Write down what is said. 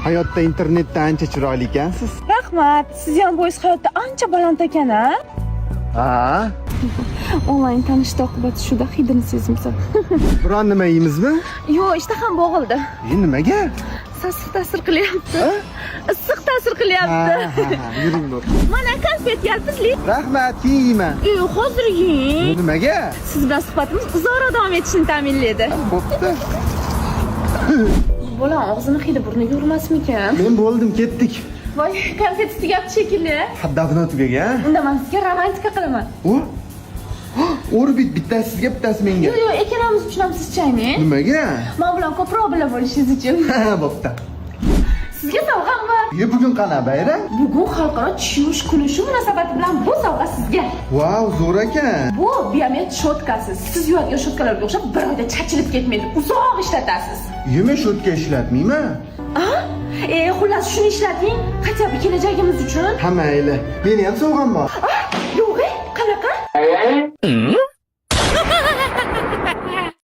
Hayotda internetda ancha chiroyli ekansiz. Rahmat. Siz ham bo'yingiz hayotda ancha baland ekan-a? Ha? Onlayn tanishdi oqibati shuda hidini sezimsan. Biron nima yeymizmi? Yo'q, ishtaham bo'g'ildi. Nimaga? Sassiq ta'sir qilyapti. Issiq ta'sir qilyapti. Yuring bo'p. Mana konfet yalpizli. Rahmat, keyin yeyman. Hozir yeng. Nimaga? Siz bilan suhbatimiz uzoqroq davom etishini ta'minlaydi. Bo'pti. Bolam og'zini hidi burniga urmasmikan? Men bo'ldim, ketdik. Voy, konfet tugabdi shekilli. Davno tugagan. Unda men sizga romantika qilaman. O'rbit bittasi sizga, bittasi menga. Yo'q, ikkalamiz uchun ham siz chayni. Nimaga? Men bilan ko'proq birga bo'lishingiz uchun. Ha, bo'pti. Sizga sovg'am bor. Bugun qana bayram? Bugun xalqaro tushunish kuni, shu munosabati bilan bu sovg'a sizga. Vau, zo'r ekan. Bu biomet shotkasi. Siz yuvadigan shotkalarga o'xshab bir oyda chachilib ketmaydi. Uzoq ishlatasiz. Yema shotka ishlatmayman. Xullas shuni ishlating, hatto kelajagimiz uchun. Ha, mayli. Meni ham sovg'am bor. Yo'q, qanaqa?